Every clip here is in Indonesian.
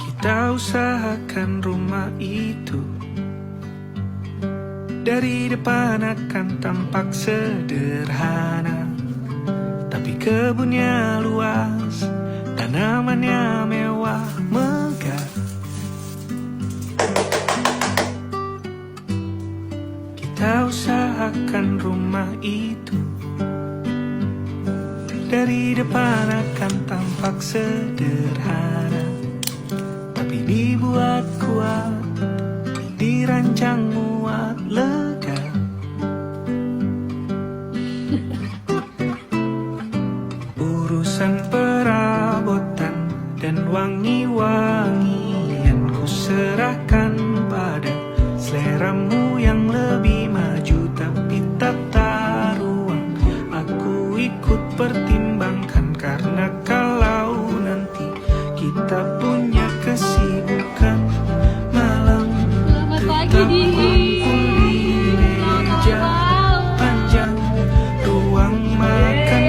Kita usahakan rumah itu dari depan akan tampak sederhana, tapi kebunnya luas, tanamannya mewah megah. Kita usahakan rumah itu dari depan akan tampak sederhana, tapi dibuat kuat, dirancang muat lega. Urusan perabotan dan wangi-wangian ku serahkan pada seleramu yang lebih maju, tapi tata ruang aku ikut pertimbangkan, karena kalau nanti kita punya kesibukan malam tetap kumpul di meja panjang ruang makan,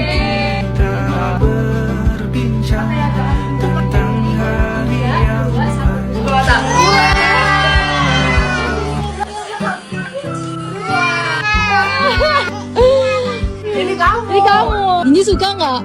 kita berbincang tentang hari yang panjang. Ini kamu. Ini suka nggak?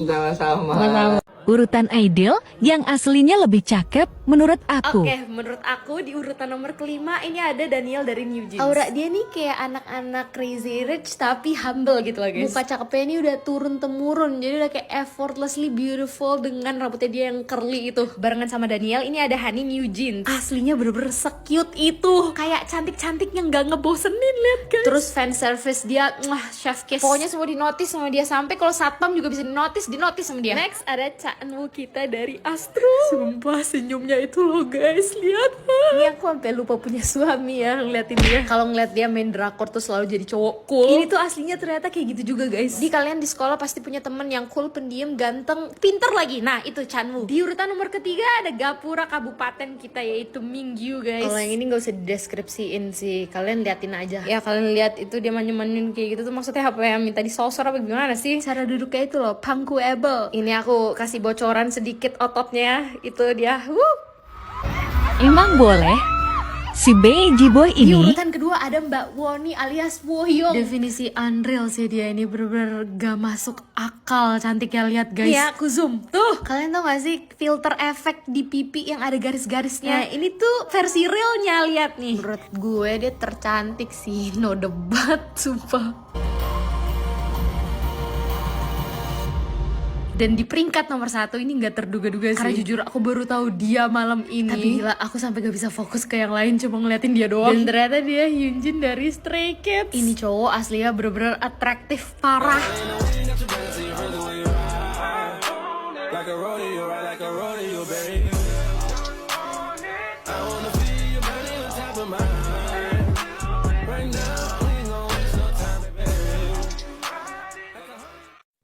Sama-sama. Urutan Aidil yang aslinya lebih cakep menurut aku. Oke, menurut aku di urutan nomor kelima ini ada Daniel dari New Jeans. Aura dia nih kayak anak-anak crazy rich tapi humble gitu loh guys. Muka cakepnya ini udah turun temurun, jadi udah kayak effortlessly beautiful dengan rambutnya dia yang curly itu. Barengan sama Daniel ini ada Hani New Jeans. Aslinya bener-bener se-cute itu, kayak cantik-cantik yang gak ngebosenin, lihat guys. Terus fan service dia, chef kiss. Pokoknya semua dinotis sama dia, sampai kalau satpam juga bisa dinotis sama dia. Next ada Canwu kita dari Astro. Sumpah senyumnya itu loh guys, lihat. Ini aku sampai lupa punya suami ya ngeliatin dia. Kalau ngeliat dia main drakor tuh selalu jadi cowok cool. Ini tuh aslinya ternyata kayak gitu juga guys. Di kalian di sekolah pasti punya temen yang cool, pendiam, ganteng, pinter lagi. Nah itu Canwu. Di urutan nomor ketiga ada Gapura kabupaten kita yaitu Mingyu guys. Kalau yang ini gak usah dideskripsiin sih, kalian liatin aja. Ya kalian lihat itu dia manyun-manyun kayak gitu tuh maksudnya apa ya, minta disosor apa gimana sih? Cara duduknya itu loh, pangkuable. Ini aku kasih bocoran sedikit ototnya, itu dia. Emang boleh? Si Beji Boy Di ini urutan kedua ada Mbak Woni alias Wohyung. Definisi unreal sih dia ini, bener-bener gak masuk akal cantiknya, lihat guys. Iya, aku zoom. Tuh, kalian tau gak sih filter efek di pipi yang ada garis-garisnya? nah ini tuh versi realnya, lihat nih. Menurut gue dia tercantik sih, no debat, sumpah. Dan di peringkat nomor 1 ini nggak terduga-duga sih. Karena jujur aku baru tahu dia malam ini. Tapi gila, aku sampai gak bisa fokus ke yang lain, cuma ngeliatin dia doang. Dan ternyata dia Hyunjin dari Stray Kids. Ini cowok aslinya bener-bener atraktif parah.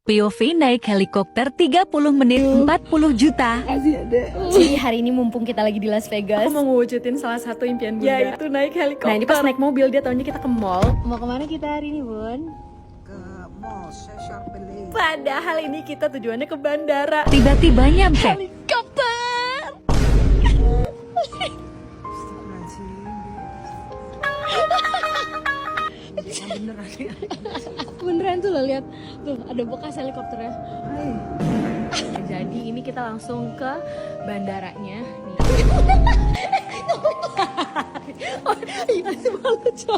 POV naik helikopter 30 menit 40 juta. Jadi hari ini mumpung kita lagi di Las Vegas, aku mau ngewujudin salah satu impian Bunda, yaitu naik helikopter. Nah ini pas naik mobil, dia taunya kita ke mall. Mau kemana kita hari ini Bun? Ke mall Cheshire Place. Padahal ini kita tujuannya ke bandara. Tiba-tiba nyampe. Helikopter. Beneran tuh lo lihat tuh ada bekas helikopternya. Jadi ini kita langsung ke bandaranya nih. Oh iya sih lucu.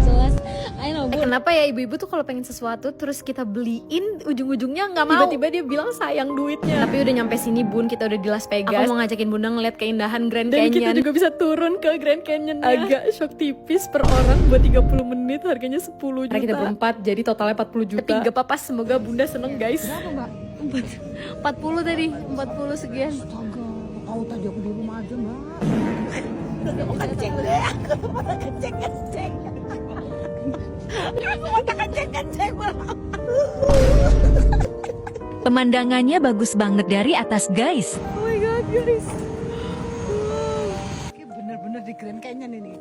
Jelas. Ayo Bu. Kenapa ya ibu-ibu tuh kalau pengen sesuatu terus kita beliin ujung-ujungnya nggak mau. Tiba-tiba dia bilang sayang duitnya. Tapi udah nyampe sini Bun, kita udah di Las Vegas. Aku mau ngajakin Bunda ngeliat keindahan Grand Dan kita Canyon. juga bisa turun ke Grand Canyon. Agak shock tipis per orang buat 30 menit, harganya 10 juta. Karena kita berempat, jadi totalnya 40 juta. Tapi gak apa-apa, semoga Bunda seneng guys. Berapa mbak? 40 tadi, 40 sekian. Astaga, kau tadi aku di rumah aja mbak. Pemandangannya bagus banget dari atas guys. Oh my god guys. Ini bener-bener di Grand Canyon ini.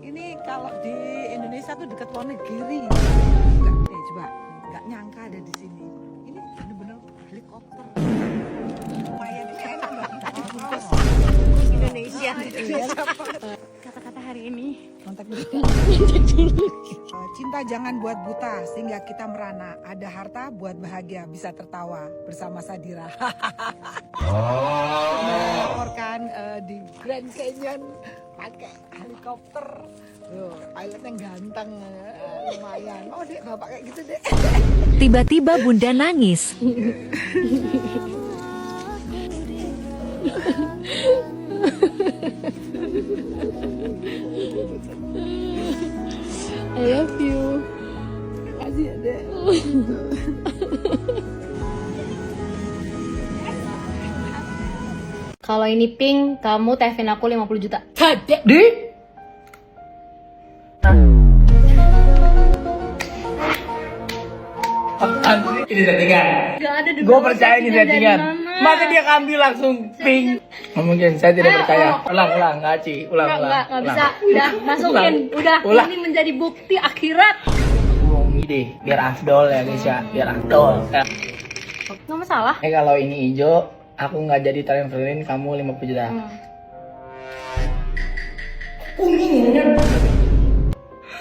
Ini kalau di Indonesia tuh dekat luar negeri. Enggak, coba. Enggak nyangka ada di sini. Ini bener-bener helikopter. Lumayan ini enak loh. Indonesia. Kata-kata hari ini. Kontak dulu. Cinta jangan buat buta sehingga kita merana. Ada harta buat bahagia, bisa tertawa bersama Sadira. Melaporkan di Grand Canyon pakai helikopter. Tuh, pilot yang ganteng, lumayan. Oh dek, bapak kayak gitu dek. Tiba-tiba Bunda nangis. I love you. Kasih ya dek. Kalau ini pink, kamu tevin aku 50 juta. Ini settingan. Gue percaya ini settingan. Masa dia ambil langsung pink? Mungkin saya tidak percaya. Ulang, ngaci. Ulang. Nggak bisa. Udah, masukin. Udah, Ulang. ini menjadi bukti akhirat. Ngomong ide, biar afdol ya guys ya. Biar afdol. Nggak masalah. Kalau ini hijau, aku nggak jadi transferin kamu 50 juta.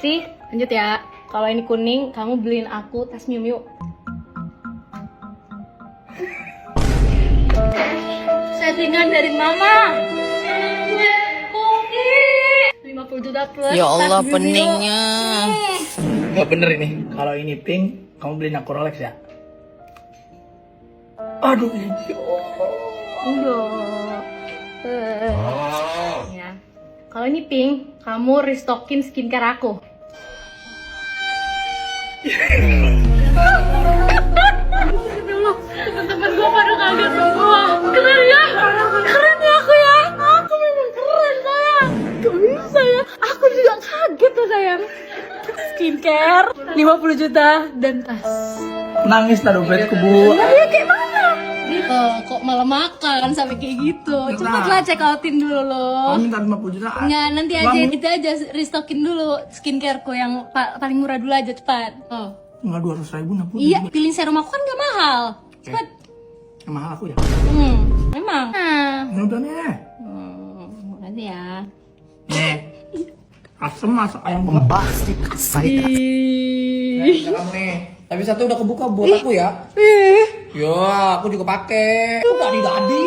Sih, lanjut ya. Kalau ini kuning, kamu beliin aku tas Miu Miu. Settingan dari mama. 50 juta plus. Ya Allah, tas Miu Miu. peningnya. Nggak bener ini. Kalau ini pink, kamu beliin aku Rolex ya. Aduh, Udah. Ya. Kalau ini pink, kamu restockin skincare aku. Teman-teman gue pada kaget semua. Keren ya? Keren ya aku ya? Aku memang keren sayang. Gak bisa ya? Aku juga kaget tuh sayang. Skincare 50 juta dan tas. nangis taruh dompetku bu. Ya kayak mana? Kok malah makan sampai kayak gitu. Cepatlah check outin dulu lo. Kamu minta 50 juta. Nggak, nanti aja itu aja restockin dulu skincareku yang paling murah dulu aja cepat. Oh. Nggak 200.000 60. Iya, pilih serum aku kan nggak mahal. Cepat. Yang mahal aku ya. Memang. Udah nih. Makasih ya. Nih. Asem masak ayam bombastik. Kamu nih. Tapi satu udah kebuka buat aku ya. Ya, aku juga pakai. Udah dadi.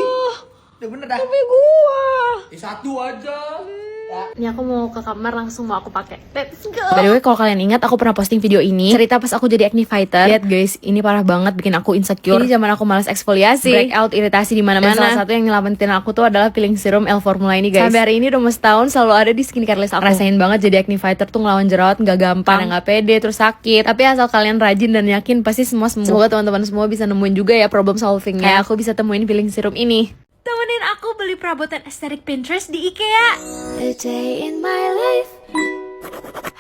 Udah bener dah. Tapi gua. Satu aja. Ini aku mau ke kamar langsung mau aku pakai. Let's go. By the way, kalau kalian ingat aku pernah posting video ini cerita pas aku jadi acne fighter. Lihat guys, ini parah banget bikin aku insecure. Ini zaman aku malas eksfoliasi, breakout, iritasi di mana-mana. Dan salah satu yang nyelamatin aku tuh adalah peeling serum L Formula ini guys. Sampai hari ini udah mau setahun selalu ada di skincare list aku. Rasain banget jadi acne fighter tuh ngelawan jerawat nggak gampang, nggak pede, terus sakit. Tapi asal kalian rajin dan yakin pasti semua sembuh. Semoga teman-teman semua bisa nemuin juga ya problem solvingnya. Kayak aku bisa temuin peeling serum ini. Temenin aku beli perabotan estetik Pinterest di IKEA. A day in my life.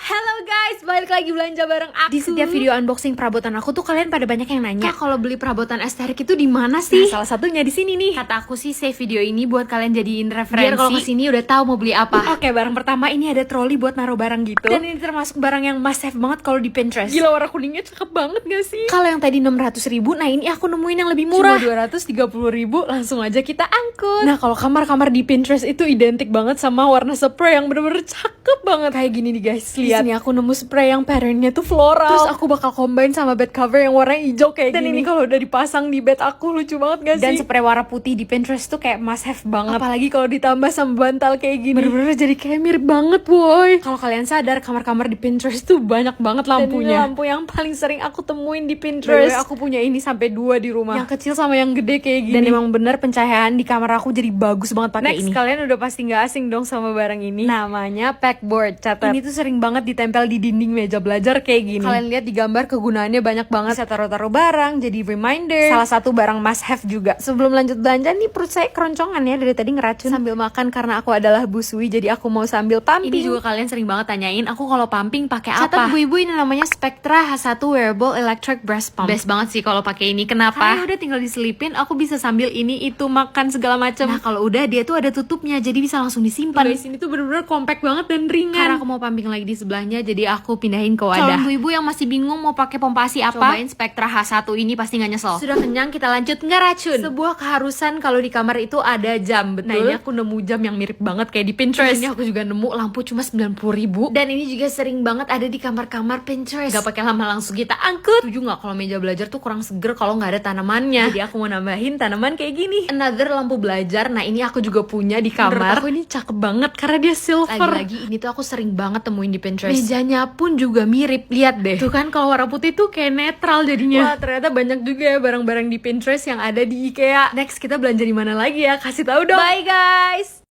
Halo guys, balik lagi belanja bareng aku. Di setiap video unboxing perabotan aku tuh kalian pada banyak yang nanya, "Kak, kalau beli perabotan estetik itu di mana sih?" Nah, salah satunya di sini nih. Kata aku sih save video ini buat kalian jadiin referensi. Biar kalau kesini udah tahu mau beli apa. Oke, barang pertama ini ada troli buat naruh barang gitu. Dan ini termasuk barang yang must have banget kalau di Pinterest. Gila, warna kuningnya cakep banget gak sih? Kalau yang tadi 600.000, nah ini aku nemuin yang lebih murah. Cuma 230.000, langsung aja kita angkut. Nah, kalau kamar-kamar di Pinterest itu identik banget sama warna spray yang bener-bener cakep banget. Kayak gini nih guys, lihat. Di sini aku nemu spray yang patternnya tuh floral. Terus aku bakal combine sama bed cover yang warna hijau kayak gini. Dan ini kalau udah dipasang di bed aku lucu banget gak sih? Dan spray warna putih di Pinterest tuh kayak must have banget. Apalagi kalau ditambah sama bantal kayak gini. Bener-bener jadi kayak mirip banget boy. Kalau kalian sadar kamar-kamar di Pinterest tuh banyak banget lampunya. Dan ini lampu yang paling sering aku temuin di Pinterest. Aku punya ini sampai 2 di rumah. Yang kecil sama yang gede kayak gini. Dan emang bener pencahayaan di kamar aku jadi bagus banget pakai ini. Next, kalian udah pasti gak asing dong sama barang ini. Namanya pegboard. Catat. Ini tuh sering banget ditempel di dinding meja belajar kayak gini. Kalian lihat di gambar kegunaannya banyak banget. Bisa taruh-taruh barang, jadi reminder. Salah satu barang must have juga. Sebelum lanjut belanja nih perut saya keroncongan ya dari tadi ngeracun sambil makan karena aku adalah busui jadi aku mau sambil pumping. Ini juga kalian sering banget tanyain aku kalau pumping pakai apa. Catat ibu-ibu, ini namanya Spectra H1 Wearable Electric Breast Pump. Best banget sih kalau pakai ini. Kenapa? Karena udah tinggal diselipin, aku bisa sambil ini itu makan segala macam. Nah kalau udah dia tuh ada tutupnya jadi bisa langsung disimpan. Guys, ini tuh bener-bener compact banget dan ringan. Karena aku mau pumping lagi di sebelah sebelahnya, jadi aku pindahin ke wadah. Kalau ibu-ibu yang masih bingung mau pakai pompa ASI apa, cobain Spectra H1 ini, pasti nggak nyesel. Sudah kenyang, kita lanjut. Nggak racun. Sebuah keharusan kalau di kamar itu ada jam, betul? Nah ini aku nemu jam yang mirip banget kayak di Pinterest. Ini aku juga nemu lampu cuma 90.000. Dan ini juga sering banget ada di kamar-kamar Pinterest. Gak pakai lama, langsung kita angkut. Setuju nggak kalau meja belajar tuh kurang seger kalau nggak ada tanamannya? Jadi aku mau nambahin tanaman kayak gini. Another lampu belajar. Nah ini aku juga punya di kamar. Menurut aku ini cakep banget karena dia silver. Lagi-lagi ini tuh aku sering banget temuin di Pinterest. Mejanya pun juga mirip. Lihat deh. Tuh kan kalau warna putih tuh kayak netral jadinya. Wah ternyata banyak juga ya barang-barang di Pinterest yang ada di IKEA. Next kita belanja di mana lagi ya? Kasih tahu dong. Bye guys.